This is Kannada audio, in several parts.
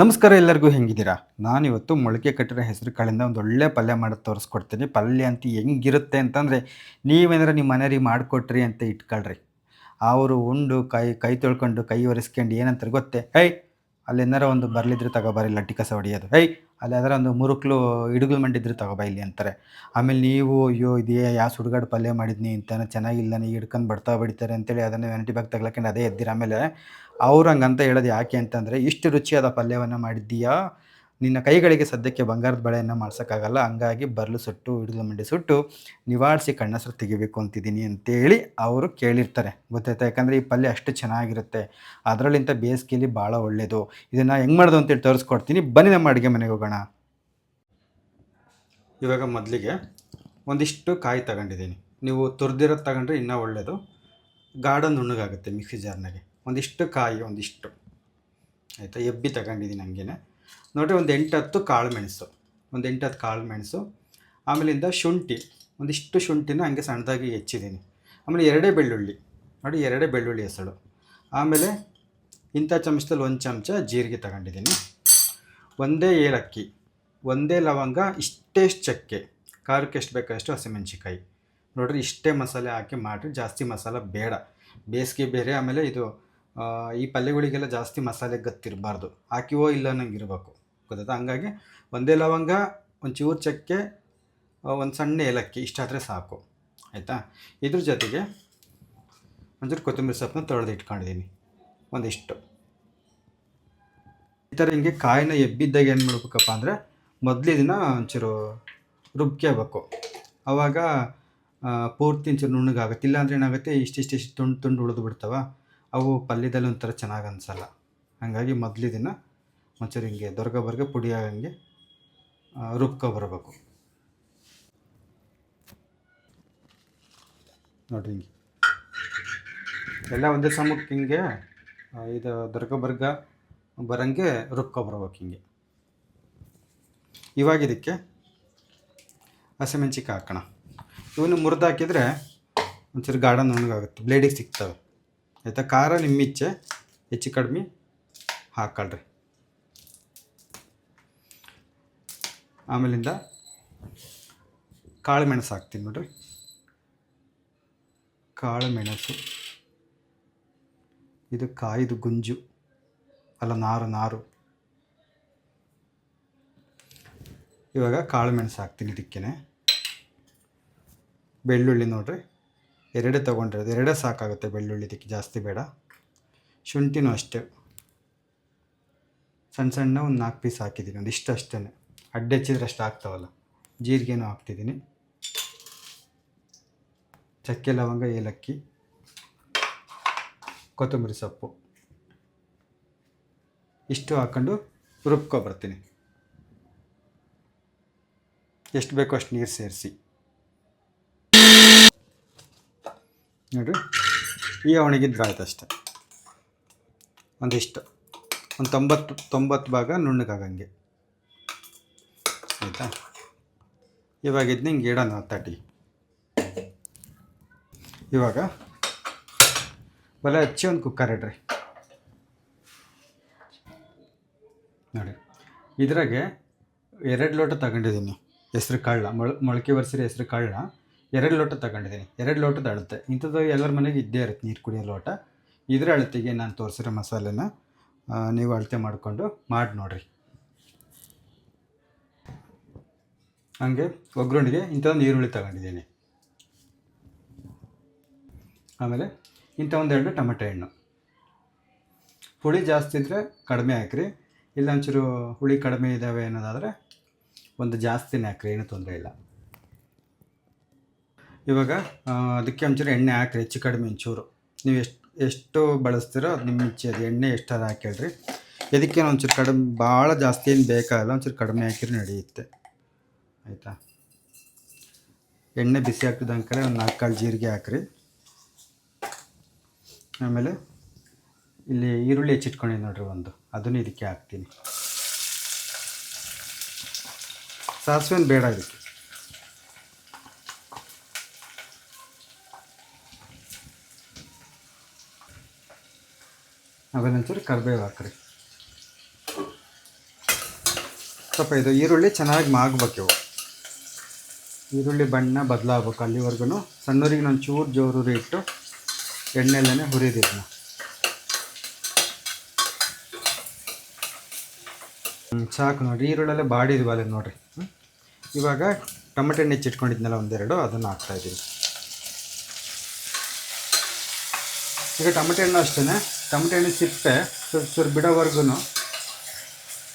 ನಮಸ್ಕಾರ ಎಲ್ಲರಿಗೂ ಹೆಂಗಿದ್ದೀರಾ? ನಾನಿವತ್ತು ಮೊಳಕೆ ಕಟ್ಟಿರೋ ಹೆಸರು ಕಾಳಿಂದ ಒಂದು ಒಳ್ಳೆ ಪಲ್ಯ ಮಾಡೋದು ತೋರಿಸ್ಕೊಡ್ತೀನಿ. ಪಲ್ಯ ಅಂತೂ ಹೆಂಗಿರುತ್ತೆ ಅಂತಂದರೆ, ನೀವೇನಾರ ನಿಮ್ಮ ಮನೆಯವ್ರಿಗೆ ಮಾಡಿಕೊಟ್ರಿ ಅಂತ ಇಟ್ಕೊಳ್ರಿ. ಅವರು ಉಂಡು ಕೈ ಕೈ ತೊಳ್ಕೊಂಡು, ಕೈ ಒರೆಸ್ಕೊಂಡು ಏನಂತಾರೆ ಗೊತ್ತೇ? "ಹೇಯ್! ಅಲ್ಲೇನಾರ ಒಂದು ಬರ್ಲಿದ್ರೆ ತಗೊಬಾ ಇಲ್ಲಿ ಲಟ್ಟಿ ಕಸ ಹೊಡೆಯೋದು. ಹೇಯ್! ಅಲ್ಲಿ ಯಾವ್ದಾರ ಒಂದು ಮುರುಕ್ಲು ಇಡುಗಲು ಮಂಡಿದ್ರೆ ತಗೊಬಾ ಇಲ್ಲಿ" ಅಂತಾರೆ. ಆಮೇಲೆ ನೀವು "ಅಯ್ಯೋ! ಇದೇ ಯಾವ ಸುಡುಗಾಡು ಪಲ್ಯ ಮಾಡಿದ್ನಿ ಇಂತನ ಚೆನ್ನಾಗಿಲ್ಲ ನೀ ಹಿಡ್ಕೊಂಡು ಬಡ್ತಾ ಬಡಿತಾರೆ" ಅಂತೇಳಿ ಅದನ್ನು ವ್ಯಾನಿಟಿ ಬ್ಯಾಗ್ ತಗ್ಲಾಕೊಂಡು ಅದೇ ಎದ್ದಿರ. ಆಮೇಲೆ ಅವ್ರು ಹಂಗಂತ ಹೇಳೋದು ಯಾಕೆ ಅಂತಂದರೆ, "ಇಷ್ಟು ರುಚಿಯಾದ ಪಲ್ಯವನ್ನು ಮಾಡಿದ್ದೀಯಾ, ನಿನ್ನ ಕೈಗಳಿಗೆ ಸದ್ಯಕ್ಕೆ ಬಂಗಾರದ ಬಳೆಯನ್ನು ಮಾಡ್ಸೋಕ್ಕಾಗಲ್ಲ. ಹಂಗಾಗಿ ಬರ್ಲು ಸುಟ್ಟು, ಹಿಡಿದು ಮಂಡಿ ಸುಟ್ಟು ನಿವಾಳಿಸಿ ಕಣ್ಣಸ್ರು ತೆಗಿಬೇಕು ಅಂತಿದ್ದೀನಿ" ಅಂತೇಳಿ ಅವರು ಕೇಳಿರ್ತಾರೆ. ಗೊತ್ತಾಯ್ತಾ? ಯಾಕಂದರೆ ಈ ಪಲ್ಯ ಅಷ್ಟು ಚೆನ್ನಾಗಿರುತ್ತೆ. ಅದರಲ್ಲಿಂತ ಬೇಸಿಗೆಲಿ ಭಾಳ ಒಳ್ಳೆಯದು. ಇದನ್ನು ಹೆಂಗೆ ಮಾಡೋದು ಅಂತೇಳಿ ತೋರಿಸ್ಕೊಡ್ತೀನಿ. ಬನ್ನಿ ನಮ್ಮ ಅಡುಗೆ ಮನೆಗೆ ಹೋಗೋಣ. ಇವಾಗ ಮೊದಲಿಗೆ ಒಂದಿಷ್ಟು ಕಾಯಿ ತಗೊಂಡಿದ್ದೀನಿ. ನೀವು ತುರಿದಿರೋದು ತಗೊಂಡ್ರೆ ಇನ್ನೂ ಒಳ್ಳೆಯದು. ಗಾಢ ನುಣ್ಣಗಾಗುತ್ತೆ ಮಿಕ್ಸಿ ಜಾರ್ನಾಗೆ. ಒಂದಿಷ್ಟು ಕಾಯಿ ಒಂದಿಷ್ಟು ಆಯಿತಾ, ಎಬ್ಬಿ ತಗೊಂಡಿದ್ದೀನಿ ಹಂಗೇನೆ. ನೋಡಿರಿ, ಒಂದು 8-10 ಕಾಳು ಮೆಣಸು, ಒಂದು 8-10 ಕಾಳು ಮೆಣಸು. ಆಮೇಲಿಂದ ಶುಂಠಿ, ಒಂದಿಷ್ಟು ಶುಂಠಿನ ಹಂಗೆ ಸಣ್ಣದಾಗಿ ಹೆಚ್ಚಿದ್ದೀನಿ. ಆಮೇಲೆ ಎರಡೇ ಬೆಳ್ಳುಳ್ಳಿ, ನೋಡಿ ಎರಡೇ ಬೆಳ್ಳುಳ್ಳಿ ಹೆಸಳು. ಆಮೇಲೆ ಇಂಥ ಚಮಚದಲ್ಲಿ ಒಂದು ಚಮಚ ಜೀರಿಗೆ ತಗೊಂಡಿದ್ದೀನಿ. ಒಂದೇ ಏಲಕ್ಕಿ, ಒಂದೇ ಲವಂಗ, ಇಷ್ಟೇ ಚಕ್ಕೆ, ಖಾರಕ್ಕೆ ಎಷ್ಟು ಬೇಕಷ್ಟು ಹಸಿಮೆಣ್ಸಿಕಾಯಿ. ನೋಡಿರಿ, ಇಷ್ಟೇ ಮಸಾಲೆ ಹಾಕಿ ಮಾಡಿರಿ, ಜಾಸ್ತಿ ಮಸಾಲೆ ಬೇಡ. ಬೇಸಿಗೆ ಬೇರೆ, ಆಮೇಲೆ ಇದು ಈ ಪಲ್ಯಗಳಿಗೆಲ್ಲ ಜಾಸ್ತಿ ಮಸಾಲೆ ಗತ್ತಿರಬಾರ್ದು. ಹಾಕಿವೋ ಇಲ್ಲ ನಂಗೆ ಇರಬೇಕು, ಗೊತ್ತಾಯ್ತಾ? ಹಂಗಾಗಿ ಒಂದೇ ಲವಂಗ, ಒಂಚೂರು ಚಕ್ಕೆ, ಒಂದು ಸಣ್ಣ ಏಲಕ್ಕಿ ಇಷ್ಟಾದರೆ ಸಾಕು, ಆಯಿತಾ? ಇದ್ರ ಜೊತೆಗೆ ಒಂಚೂರು ಕೊತ್ತಂಬರಿ ಸೊಪ್ಪನ್ನ ತೊಳೆದು ಇಟ್ಕೊಂಡಿದ್ದೀನಿ ಒಂದಿಷ್ಟು. ಈ ಥರ ಹಿಂಗೆ ಕಾಯಿನ ಎಬ್ಬಿದ್ದಾಗ ಏನು ಮಾಡ್ಬೇಕಪ್ಪ ಅಂದರೆ, ಮೊದಲು ಇದನ್ನು ಒಂಚೂರು ರುಬ್ಕೋಬೇಕು. ಆವಾಗ ಪೂರ್ತಿ ಒಂಚೂರು ನುಣ್ಣಗಾಗುತ್ತೆ. ಇಲ್ಲಾಂದ್ರೆ ಏನಾಗುತ್ತೆ, ಇಷ್ಟಿಷ್ಟು ತುಂಡು ತುಂಡು ಉಳಿದು ಬಿಡ್ತಾವ, ಅವು ಪಲ್ಯದಲ್ಲಿ ಒಂಥರ ಚೆನ್ನಾಗಿ ಅನಿಸಲ್ಲ. ಹಾಗಾಗಿ ಮೊದಲು ಇದನ್ನು ಒಂಚೂರು ಹಿಂಗೆ ದೊರಕ ಪುಡಿ ಆಗಂಗೆ ರುಬ್ಕೊಬರ್ಬೇಕು. ನೋಡಿರಿ, ಹಿಂಗೆ ಎಲ್ಲ ಒಂದೇ ಸಮಕ್ಕೆ ಹಿಂಗೆ ಇದು ದೊರಕ ಬರೋಂಗೆ ರುಬ್ಕೊಬರ್ಬೇಕು ಹಿಂಗೆ. ಇವಾಗ ಇದಕ್ಕೆ ಹಸಿಮೆಣ್ಸಿಕಾಯಿ ಹಾಕೋಣ. ಇವನು ಮುರಿದು ಹಾಕಿದರೆ ಒಂಚೂರು ಗಾಢ ನುಣ್ಣಗಾಗುತ್ತೆ, ಬ್ಲೇಡಿಗೆ ಸಿಗ್ತವೆ, ಆಯಿತಾ? ಖಾರ ನಿಮ್ಮಿಚ್ಛೆ, ಹೆಚ್ಚು ಕಡಿಮೆ ಹಾಕ್ಕೊಳ್ರಿ. ಆಮೇಲಿಂದ ಕಾಳು ಮೆಣಸು ಹಾಕ್ತೀನಿ. ನೋಡಿರಿ, ಕಾಳು ಮೆಣಸು, ಇದು ಕಾಯಿದು ಗುಂಜು ಅಲ್ಲ, ನಾರು. ಇವಾಗ ಕಾಳು ಮೆಣಸು ಹಾಕ್ತೀನಿ ಇದಕ್ಕೇ. ಬೆಳ್ಳುಳ್ಳಿ ನೋಡಿರಿ, ಎರಡೇ ತೊಗೊಂಡಿರೋದು, ಎರಡೇ ಸಾಕಾಗುತ್ತೆ ಬೆಳ್ಳುಳ್ಳಿ, ಇದಕ್ಕೆ ಜಾಸ್ತಿ ಬೇಡ. ಶುಂಠಿನೂ ಅಷ್ಟೇ, ಸಣ್ಣ ಒಂದು 4 ಪೀಸ್ ಹಾಕಿದ್ದೀನಿ, ಒಂದು ಇಷ್ಟು ಅಷ್ಟೇ. ಅಡ್ಡ ಹೆಚ್ಚಿದ್ರೆ ಅಷ್ಟು ಆಗ್ತಾವಲ್ಲ. ಜೀರಿಗೆನೂ ಹಾಕ್ತಿದ್ದೀನಿ, ಚಕ್ಕೆ ಲವಂಗ ಏಲಕ್ಕಿ, ಕೊತ್ತಂಬರಿ ಸೊಪ್ಪು ಇಷ್ಟು ಹಾಕ್ಕೊಂಡು ರುಬ್ಕೊಬರ್ತೀನಿ. ಎಷ್ಟು ಬೇಕೋ ಅಷ್ಟು ನೀರು ಸೇರಿಸಿ. ನೋಡಿರಿ, ಈ ಒಣಗಿದ್ರೆ ಆಯ್ತು ಅಷ್ಟೆ. ಒಂದಿಷ್ಟು ಒಂದು 90 ಭಾಗ ನುಣ್ಣಗಾಗಂಗೆ, ಆಯಿತಾ? ಇವಾಗ ಇದನ್ನ ಹಿಂಗೆ ಇಡೋಣ ತಟ್ಟಿ. ಇವಾಗ ಒಲೆ ಹಚ್ಚಿ ಒಂದು ಕುಕ್ಕರ್ ಇಡ್ರಿ. ನೋಡಿ, ಇದ್ರಾಗೆ 2 ಲೋಟ ತಗೊಂಡಿದ್ದೀನಿ ಹೆಸ್ರು ಕಾಳನ್ನ, ಮೊಳಕೆ ಒರೆಸಿರೋ ಹೆಸ್ರು ಕಾಳನ್ನ 2 ಲೋಟ ತಗೊಂಡಿದ್ದೀನಿ. 2 ಲೋಟದ ಅಳತೆ. ಇಂಥದ್ದು ಎಲ್ಲರ ಮನೆಗೆ ಇದ್ದೇ ಇರುತ್ತೆ, ನೀರು ಕುಡಿಯೋ ಲೋಟ. ಇದರ ಅಳತೆಗೆ ನಾನು ತೋರಿಸಿರೋ ಮಸಾಲೆನ ನೀವು ಅಳತೆ ಮಾಡಿಕೊಂಡು ಮಾಡಿ ನೋಡಿರಿ. ಹಾಗೆ ಒಗ್ಗರಣೆಗೆ ಇಂಥದ್ದು ಈರುಳ್ಳಿ ತಗೊಂಡಿದ್ದೀನಿ. ಆಮೇಲೆ ಇಂಥ ಒಂದು 2 ಟೊಮೆಟೊ ಹಣ್ಣು. ಹುಳಿ ಜಾಸ್ತಿ ಇದ್ದರೆ ಕಡಿಮೆ ಹಾಕಿರಿ, ಇಲ್ಲ ಒಂಚೂರು ಹುಳಿ ಕಡಿಮೆ ಇದ್ದಾವೆ ಅನ್ನೋದಾದರೆ ಒಂದು ಜಾಸ್ತಿನೇ ಹಾಕ್ರಿ, ಏನೂ ತೊಂದರೆ ಇಲ್ಲ. ಇವಾಗ ಅದಕ್ಕೆ ಒಂಚೂರು ಎಣ್ಣೆ ಹಾಕಿರಿ, ಹೆಚ್ಚು ಕಡಿಮೆ ಒಂಚೂರು. ನೀವು ಎಷ್ಟು ಬಳಸ್ತೀರೋ ಅದು ನಿಮ್ಮ ಇಚ್ಛೆ, ಅದು ಎಣ್ಣೆ ಎಷ್ಟಾರ ಹಾಕಿಳ್ರಿ. ಇದಕ್ಕೆ ಒಂಚೂರು ಕಡಿಮೆ, ಭಾಳ ಜಾಸ್ತಿ ಏನು ಬೇಕಾಗಲ್ಲ, ಒಂಚೂರು ಕಡಿಮೆ ಹಾಕಿರಿ ನಡೆಯುತ್ತೆ, ಆಯಿತಾ? ಎಣ್ಣೆ ಬಿಸಿ ಹಾಕಿದಂಗೆ ಒಂದು 4 ಕಾಳು ಜೀರಿಗೆ ಹಾಕಿರಿ. ಆಮೇಲೆ ಇಲ್ಲಿ ಈರುಳ್ಳಿ ಹೆಚ್ಚಿಟ್ಕೊಂಡಿದ್ದೀನಿ ನೋಡಿರಿ ಒಂದು, ಅದನ್ನು ಇದಕ್ಕೆ ಹಾಕ್ತೀನಿ. ಸಾಸಿವೆನು ಬೇಡ ಇದಕ್ಕೆ. ಆಮೇಲೆ ಒಂಚೂರು ಕರಿಬೇವು ಹಾಕ್ರಿ. ಸ್ವಲ್ಪ ಇದು ಈರುಳ್ಳಿ ಚೆನ್ನಾಗಿ ಮಾಗಬೇಕು. ಇವು ಈರುಳ್ಳಿ ಬಣ್ಣ ಬದಲಾಗಬೇಕು ಅಲ್ಲಿವರೆಗೂ ಸಣ್ಣೂರಿಗೆ ನಾನು ಚೂರು ಜೋರು ಇಟ್ಟು ಎಣ್ಣೆಲ್ಲೇ ಹುರಿದಿದ್ನ. ಸಾಕು ನೋಡಿರಿ, ಈರುಳ್ಳೆಲ್ಲ ಬಾಡಿದ್ವಲ್ಲ ನೋಡಿರಿ. ಇವಾಗ ಟೊಮೆಟೊ ಹಣ್ಣು ಹೆಚ್ಚಿಟ್ಕೊಂಡಿದ್ನಲ್ಲ ಒಂದೆರಡು, ಅದನ್ನು ಹಾಕ್ತಾಯಿದ್ದೀನಿ. ಈಗ ಟೊಮೆಟೊ ಹಣ್ಣು ಅಷ್ಟೇ, ಟೊಮೆಟೊ ಹಣ್ಣು ಸಿಪ್ಪೆ ಚೂರು ಬಿಡೋವರೆಗೂ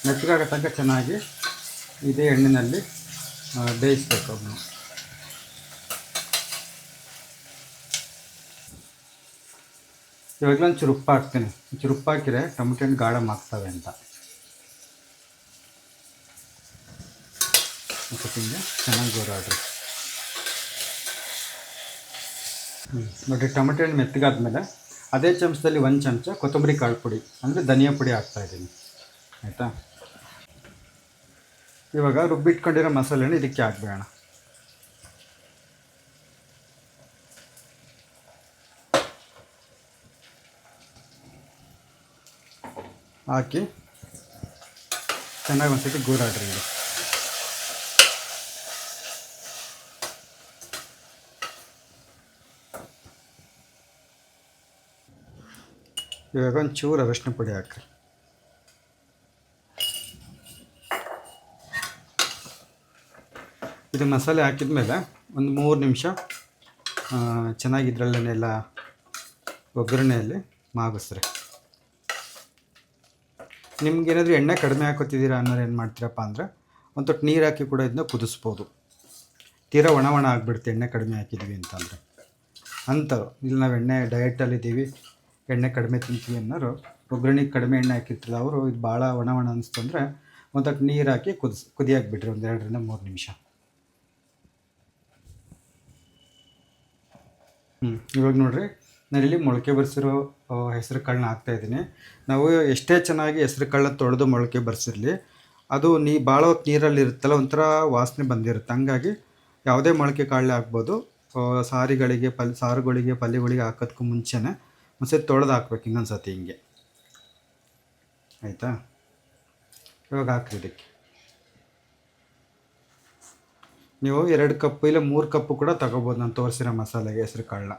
ಮೆತ್ತಗಾಗೋ ತನಕ ಚೆನ್ನಾಗಿ ಇದೇ ಎಣ್ಣೆಯಲ್ಲಿ ಬೇಯಿಸ್ಬೇಕು ಅದನ್ನು. ಇವಾಗಲೂ ಒಂಚೂರು ಉಪ್ಪು ಹಾಕ್ತೀನಿ. ಒಂಚೂರು ಉಪ್ಪು ಹಾಕಿದ್ರೆ ಟೊಮೆಟೊ ಹಣ್ಣು ಗಾಢ ಮಾಡ್ತವೆ ಅಂತ. ಹಿಂಗೆ ಚೆನ್ನಾಗಿ ಗೋರಾಡ್ರಿ. ನೋಡಿರಿ, ಟೊಮೆಟೊ ಹಣ್ಣು ಮೆತ್ತಗಾದ್ಮೇಲೆ ಅದೇ ಚಮಚದಲ್ಲಿ ಒಂದು ಚಮಚ ಕೊತ್ತಂಬರಿ ಕಾಳು ಪುಡಿ ಅಂದರೆ ಧನಿಯಾ ಪುಡಿ ಹಾಕ್ತಾಯಿದ್ದೀನಿ. ಆಯಿತಾ? ಇವಾಗ ರುಬ್ಬಿಟ್ಕೊಂಡಿರೋ ಮಸಾಲೆನ ಇದಕ್ಕೆ ಹಾಕ್ಬೇಡ. ಹಾಕಿ ಚೆನ್ನಾಗಿ ಒಂದ್ಸತಿ ಗೋರಾಡ್ರಿ. ಇದು ಇವಾಗ ಒಂಚೂರು ಅರಶಿನ ಪುಡಿ ಹಾಕ್ರಿ. ಇದು ಮಸಾಲೆ ಹಾಕಿದ ಮೇಲೆ ಒಂದು 3 ನಿಮಿಷ ಚೆನ್ನಾಗಿ ಇದರಲ್ಲೆಲ್ಲ ಒಗ್ಗರಣೆಯಲ್ಲಿ ಮಾಗಿಸ್ರಿ. ನಿಮ್ಗೇನಾದರೂ ಎಣ್ಣೆ ಕಡಿಮೆ ಹಾಕೋತಿದ್ದೀರಾ ಅನ್ನೋರು ಏನು ಮಾಡ್ತೀರಪ್ಪ ಅಂದರೆ ಒಂದು ತೊಟ್ಟು ನೀರು ಹಾಕಿ ಕೂಡ ಇದನ್ನ ಕುದಿಸ್ಬೋದು. ತೀರಾ ಒಣ ಆಗಿಬಿಡುತ್ತೆ ಎಣ್ಣೆ ಕಡಿಮೆ ಹಾಕಿದ್ದೀವಿ ಅಂತಂದರೆ. ಅಂಥವ್ರು ಇಲ್ಲಿ ನಾವು ಎಣ್ಣೆ ಡಯಟಲ್ಲಿದ್ದೀವಿ, ಎಣ್ಣೆ ಕಡಿಮೆ ತಿಂತೀವಿ ಅನ್ನೋರು, ಒಗ್ಗರಣೆಗೆ ಕಡಿಮೆ ಎಣ್ಣೆ ಹಾಕಿರ್ತಿಲ್ಲ ಅವರು, ಇದು ಭಾಳ ಒಣ ಅನಿಸ್ತು ಅಂದರೆ ಒಂದು ತೊಟ್ಟು ನೀರು ಹಾಕಿ ಕುದಿಯಾಕೆ ಬಿಡ್ರಿ ಒಂದು 2 ರಿಂದ 3 ನಿಮಿಷ. ಇವಾಗ ನೋಡಿರಿ, ನಾನಿಲ್ಲಿ ಮೊಳಕೆ ಬರೆಸಿರೋ ಹೆಸರು ಕಾಳನ್ನ ಹಾಕ್ತಾಯಿದ್ದೀನಿ. ನಾವು ಎಷ್ಟೇ ಚೆನ್ನಾಗಿ ಹೆಸರು ಕಾಳನ್ನ ತೊಳೆದು ಮೊಳಕೆ ಬರೆಸಿರಲಿ, ಅದು ಭಾಳ ಹೊತ್ತು ನೀರಲ್ಲಿ ಇರುತ್ತಲ್ಲ, ಒಂಥರ ವಾಸನೆ ಬಂದಿರುತ್ತೆ. ಹಂಗಾಗಿ ಯಾವುದೇ ಮೊಳಕೆ ಕಾಳನ್ನ ಹಾಕ್ಬೋದು. ಸಾರುಗಳಿಗೆ ಪಲ್ಯಗಳಿಗೆ ಹಾಕೋದಕ್ಕೂ ಮುಂಚೆನೇ ಒಂದ್ಸತಿ ತೊಳೆದು ಹಾಕ್ಬೇಕು ಇನ್ನೊಂದು ಸತಿ ಹಿಂಗೆ. ಆಯಿತಾ? ಇವಾಗ ಹಾಕ್ರಿ. ಇದಕ್ಕೆ ನೀವು 2 ಕಪ್ಪು ಇಲ್ಲ 3 ಕಪ್ಪು ಕೂಡ ತಗೋಬೋದು ನಾನು ತೋರಿಸಿರೋ ಮಸಾಲೆಗೆ ಹೆಸರು ಕಾಳನ್ನ.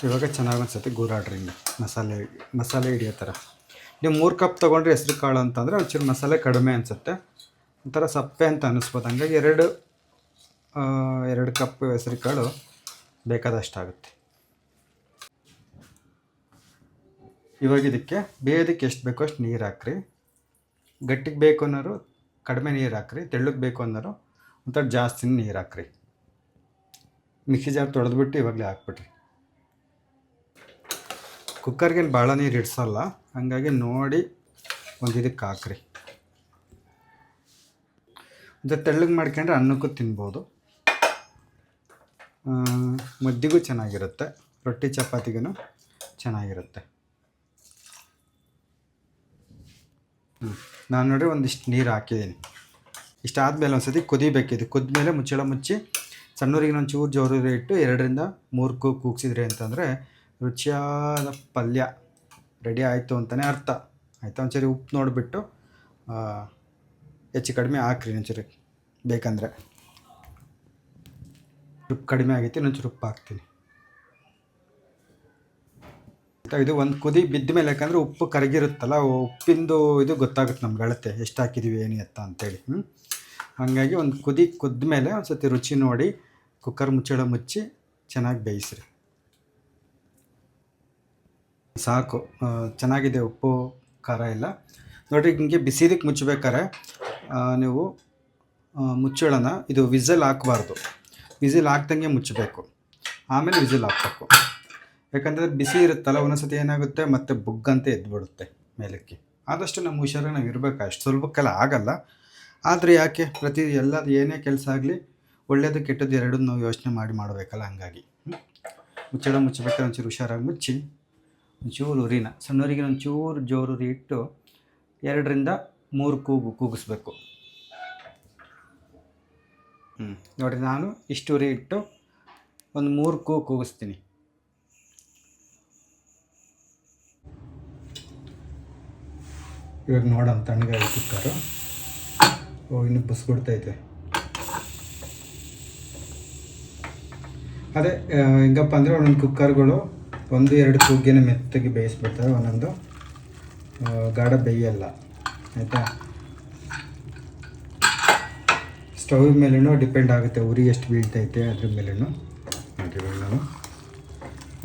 ಇವಾಗ ಚೆನ್ನಾಗಿ ಒಂದ್ಸತಿ ಗೂರಾಡ್ರಿ ಹಿಂಗೆ ಮಸಾಲೆ ಹಿಡಿಯೋ ಥರ. ನೀವು 3 ಕಪ್ ತೊಗೊಂಡ್ರೆ ಹೆಸರು ಕಾಳು ಅಂತಂದರೆ ಒಂಚೂರು ಮಸಾಲೆ ಕಡಿಮೆ ಅನಿಸುತ್ತೆ, ಒಂಥರ ಸಪ್ಪೆ ಅಂತ ಅನ್ನಿಸ್ಬೋದು. ಹಂಗಾಗಿ 2 ಕಪ್ ಹೆಸರು ಕಾಳು ಬೇಕಾದಷ್ಟಾಗುತ್ತೆ. ಇವಾಗ ಇದಕ್ಕೆ ಬೇಯೋದಕ್ಕೆ ಎಷ್ಟು ಬೇಕೋ ಅಷ್ಟು ನೀರು ಹಾಕ್ರಿ. ಗಟ್ಟಿಗೆ ಬೇಕು ಅನ್ನೋರು ಕಡಿಮೆ ನೀರು ಹಾಕ್ರಿ, ತೆಳ್ಳಗೆ ಬೇಕು ಅನ್ನೋರು ಒಂಥರ ಜಾಸ್ತಿ ನೀರು ಹಾಕ್ರಿ. ಮಿಕ್ಸಿ ಜಾರ್ ತೊಳೆದ್ಬಿಟ್ಟು ಇವಾಗಲೇ ಹಾಕ್ಬಿಟ್ರಿ. ಕುಕ್ಕರ್ಗೇನು ಭಾಳ ನೀರು ಇಡ್ಸೋಲ್ಲ, ಹಾಗಾಗಿ ನೋಡಿ ಒಂದು ಇದಕ್ಕೆ ಹಾಕ್ರಿ. ಒಂದು ತೆಳ್ಳಗೆ ಮಾಡ್ಕೊಂಡ್ರೆ ಅನ್ನಕ್ಕೂ ತಿನ್ಬೋದು, ಮುದ್ದಿಗೂ ಚೆನ್ನಾಗಿರುತ್ತೆ, ರೊಟ್ಟಿ ಚಪಾತಿಗೂ ಚೆನ್ನಾಗಿರುತ್ತೆ. ನಾನು ನೋಡಿರಿ ಒಂದಿಷ್ಟು ನೀರು ಹಾಕಿದ್ದೀನಿ. ಇಷ್ಟಾದಮೇಲೆ ಒಂದು ಸತಿ ಕುದಿಬೇಕಿದೆ. ಕುದ್ಮೇಲೆ ಮುಚ್ಚಳ ಮುಚ್ಚಿ ಸಣ್ಣೂರಿಗೆ ಒಂದು ಚೂರು ಜೋರು ಇಟ್ಟು 2 ರಿಂದ 3 ಕೂಗಿಸಿದ್ರಿ ಅಂತಂದರೆ ರುಚಿಯಾದ ಪಲ್ಯ ರೆಡಿ ಆಯಿತು ಅಂತಲೇ ಅರ್ಥ. ಆಯಿತಾ? ಒಂಚೂರು ಉಪ್ಪು ನೋಡಿಬಿಟ್ಟು ಹೆಚ್ಚು ಕಡಿಮೆ ಹಾಕ್ರಿ ಒಂಚೂರು ಬೇಕಂದರೆ. ಉಪ್ಪು ಕಡಿಮೆ ಆಗೈತಿ, ಇನ್ನೊಂಚೂರು ಉಪ್ಪು ಹಾಕ್ತೀನಿ. ಇದು ಒಂದು ಕುದಿ ಬಿದ್ದ ಮೇಲೆ, ಯಾಕಂದರೆ ಉಪ್ಪು ಕರಗಿರುತ್ತಲ್ಲ, ಉಪ್ಪಿಂದು ಇದು ಗೊತ್ತಾಗುತ್ತೆ ನಮ್ಗೆ ಅಳತೆ ಎಷ್ಟು ಹಾಕಿದ್ದೀವಿ ಏನು ಎತ್ತ ಅಂತೇಳಿ. ಹಾಗಾಗಿ ಒಂದು ಕುದಿ ಕುದ್ದ ಮೇಲೆ ಒಂದು ಸತಿ ರುಚಿ ನೋಡಿ ಕುಕ್ಕರ್ ಮುಚ್ಚಳ ಮುಚ್ಚಿ ಚೆನ್ನಾಗಿ ಬೇಯಿಸ್ರಿ. ಸಾಕು, ಚೆನ್ನಾಗಿದೆ ಉಪ್ಪು ಖಾರ ಎಲ್ಲ. ನೋಡಿರಿ, ಹಿಂಗೆ ಬಿಸಿದಕ್ಕೆ ಮುಚ್ಚಬೇಕಾರೆ ನೀವು ಮುಚ್ಚಳನ ಇದು ವಿಸಲ್ ಹಾಕಬಾರ್ದು, ವಿಸಿಲ್ ಹಾಕ್ದಂಗೆ ಮುಚ್ಚಬೇಕು, ಆಮೇಲೆ ವಿಸಿಲ್ ಹಾಕಬೇಕು. ಯಾಕಂದರೆ ಬಿಸಿ ಇರುತ್ತಲ್ಲ, ಒಂದೊಂದ್ಸತಿ ಏನಾಗುತ್ತೆ ಮತ್ತೆ ಬುಗ್ಗಂತೆ ಎದ್ಬಿಡುತ್ತೆ ಮೇಲಕ್ಕೆ. ಆದಷ್ಟು ನಮ್ಮ ಹುಷಾರಾಗಿ ನಾವು ಇರಬೇಕು. ಅಷ್ಟು ಸುಲಭಕ್ಕೆಲ್ಲ ಆಗಲ್ಲ, ಆದರೆ ಯಾಕೆ ಏನೇ ಕೆಲಸ ಆಗಲಿ ಒಳ್ಳೆಯದು ಕೆಟ್ಟದ್ದು ಎರಡೂ ನಾವು ಯೋಚನೆ ಮಾಡಬೇಕಲ್ಲ. ಹಂಗಾಗಿ ಮುಚ್ಚಳ ಮುಚ್ಚಬೇಕಾದ್ರೆ ಒಂಚೂರು ಹುಷಾರಾಗಿ ಮುಚ್ಚಿ ಒಂಚೂರು ಉರಿನ ಸಣ್ಣವರಿಗೆ ಒಂಚೂರು ಜೋರು ಉರಿ ಇಟ್ಟು 2 ರಿಂದ 3 ಕೂಗಿಸ್ಬೇಕು. ನೋಡಿ, ನಾನು ಇಷ್ಟು ಉರಿ ಇಟ್ಟು ಒಂದು 3 ಕೂಗಿಸ್ತೀನಿ. ಇವಾಗ ನೋಡೋಣ ತಣ್ಣಗಾಗಿ ಕುಕ್ಕರು. ಓ ಇನ್ನು ಬಸ್ಬಿಡ್ತೈತೆ. ಅದೇ ಹೆಂಗಪ್ಪ ಅಂದರೆ ಒಂದೊಂದು ಕುಕ್ಕರ್ಗಳು 1-2 ಕೂಗಿನ ಮೆತ್ತಗೆ ಬೇಯಿಸ್ಬಿಡ್ತಾರೆ, ಒಂದೊಂದು ಗಾಢ ಬೇಯಲ್ಲ. ಆಯಿತಾ, ಸ್ಟವ್ ಮೇಲೂ ಡಿಪೆಂಡ್ ಆಗುತ್ತೆ, ಉರಿ ಎಷ್ಟು ಬೀಳ್ತೈತೆ ಅದ್ರ ಮೇಲೂ. ನೋಡಿ ನಾನು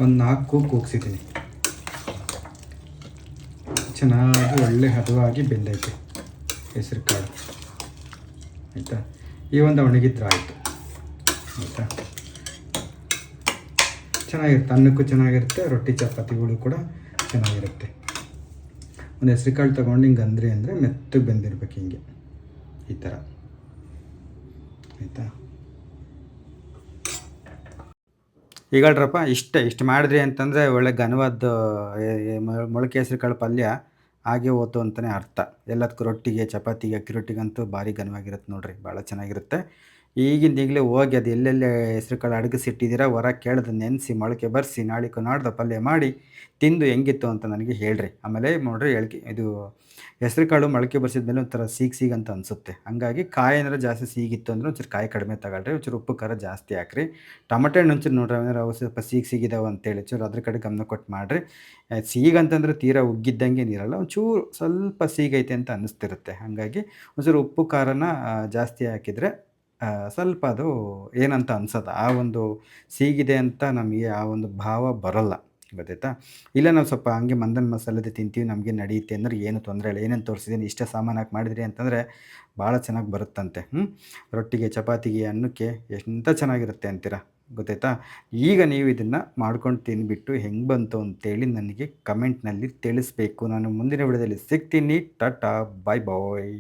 ಒಂದು 4 ಕೂಗು ಕೂಗ್ಸಿದ್ದೀನಿ. ಚೆನ್ನಾಗಿ ಒಳ್ಳೆ ಹದವಾಗಿ ಬೆಂದೈತೆ ಹೆಸರು ಕಾಳು. ಆಯಿತಾ, ಈ ಒಂದು ಒಣಗಿದ್ರೆ ಆಯಿತು. ಆಯಿತಾ, ಚೆನ್ನಾಗಿರುತ್ತೆ, ಅನ್ನಕ್ಕೂ ಚೆನ್ನಾಗಿರುತ್ತೆ, ರೊಟ್ಟಿ ಚಪಾತಿಗಳು ಕೂಡ ಚೆನ್ನಾಗಿರುತ್ತೆ. ಒಂದು ಹೆಸರು ಕಾಳು ತೊಗೊಂಡು ಹಿಂಗೆ ಅಂದರೆ ಮೆತ್ತಗೆ ಬೆಂದಿರ್ಬೇಕು ಹಿಂಗೆ ಈ ಥರ. ಆಯಿತಾ, ಈಗಳ್ರಪ್ಪ ಇಷ್ಟು ಮಾಡಿದ್ರಿ ಅಂತಂದರೆ ಒಳ್ಳೆ ಘನವಾದ ಮೊಳಕೆ ಹೆಸರು ಕಾಳು ಪಲ್ಯ ಹಾಗೆ ಹೋತು ಅಂತಲೇ ಅರ್ಥ. ಎಲ್ಲದಕ್ಕೂ ರೊಟ್ಟಿಗೆ, ಚಪಾತಿಗೆ, ಅಕ್ಕಿ ರೊಟ್ಟಿಗಂತೂ ಭಾರಿ ಘನವಾಗಿರುತ್ತೆ ನೋಡಿರಿ, ಭಾಳ ಚೆನ್ನಾಗಿರುತ್ತೆ. ಈಗಲೇ ಹೋಗಿ ಅದು ಎಲ್ಲೆಲ್ಲೇ ಹೆಸರು ಕಾಳು ಅಡಗಿಸಿಟ್ಟಿದ್ದೀರಾ ಹೊರಗೆ ಕೇಳಿದ್ರೆ ನೆನೆಸಿ ಮೊಳಕೆ ಬರೆಸಿ ನಾಳಿಕ ನಾಡ್ದು ಪಲ್ಯ ಮಾಡಿ ತಿಂದು ಹೆಂಗಿತ್ತು ಅಂತ ನನಗೆ ಹೇಳ್ರಿ. ಆಮೇಲೆ ನೋಡ್ರಿ ಇದು ಹೆಸರು ಕಾಳು ಮೊಳಕೆ ಬರ್ಸಿದ್ಮೇಲೆ ಒಂಥರ ಸೀಗೆ ಅಂತ ಅನಿಸುತ್ತೆ. ಹಂಗಾಗಿ ಕಾಯಿ ಏನಾರು ಜಾಸ್ತಿ ಸೀಗಿತ್ತು ಅಂದರೆ ಒಂಚೂರು ಕಾಯಿ ಕಡಿಮೆ ತಗೊಳ್ರಿ, ಒಂಚೂರು ಉಪ್ಪು ಖಾರ ಜಾಸ್ತಿ ಹಾಕ್ರಿ. ಟೊಮಟೆ ಹಣ್ಣು ಒಂಚೂರು ನೋಡ್ರಿ ಏನಾರು ಅವು ಸ್ವಲ್ಪ ಸೀಗಿದಾವೆ ಅಂತೇಳಿ ಚೂರು ಅದ್ರ ಕಡೆ ಗಮನ ಕೊಟ್ಟು ಮಾಡಿರಿ. ಸೀಗಂತಂದ್ರೆ ತೀರಾ ಉಗ್ಗಿದ್ದಂಗೆ ನೀರಲ್ಲ, ಒಂಚೂರು ಸ್ವಲ್ಪ ಸೀಗೈತೆ ಅಂತ ಅನ್ನಿಸ್ತಿರುತ್ತೆ. ಹಾಗಾಗಿ ಒಂಚೂರು ಉಪ್ಪು ಖಾರನ ಜಾಸ್ತಿ ಹಾಕಿದರೆ ಸ್ವಲ್ಪ ಅದು ಏನಂತ ಅನ್ಸೋದು, ಆ ಒಂದು ಸೀಗಿದೆ ಅಂತ ನಮಗೆ ಆ ಒಂದು ಭಾವ ಬರೋಲ್ಲ, ಗೊತ್ತಾಯ್ತಾ. ಇಲ್ಲ ನಾವು ಸ್ವಲ್ಪ ಹಂಗೆ ಮಂದನ್ ಮಸಾಲೆದೇ ತಿಂತೀವಿ, ನಮಗೆ ನಡೆಯುತ್ತೆ ಅಂದ್ರೆ ಏನು ತೊಂದರೆ ಇಲ್ಲ. ಏನೇನು ತೋರಿಸಿದ್ದೀನಿ ಇಷ್ಟೇ ಸಾಮಾನು ಹಾಕಿ ಮಾಡಿದ್ರಿ ಅಂತಂದರೆ ಭಾಳ ಚೆನ್ನಾಗಿ ಬರುತ್ತಂತೆ. ರೊಟ್ಟಿಗೆ, ಚಪಾತಿಗೆ, ಅನ್ನಕ್ಕೆ ಎಂಥ ಚೆನ್ನಾಗಿರುತ್ತೆ ಅಂತೀರ, ಗೊತ್ತಾಯ್ತಾ. ಈಗ ನೀವು ಇದನ್ನು ಮಾಡ್ಕೊಂಡು ತಿಂದುಬಿಟ್ಟು ಹೆಂಗೆ ಬಂತು ಅಂತೇಳಿ ನನಗೆ ಕಮೆಂಟ್ನಲ್ಲಿ ತಿಳಿಸ್ಬೇಕು. ನಾನು ಮುಂದಿನ ವಿಡಿಯೋದಲ್ಲಿ ಸಿಗ್ತೀನಿ. ಟಾಟಾ, ಬಾಯ್ ಬಾಯ್.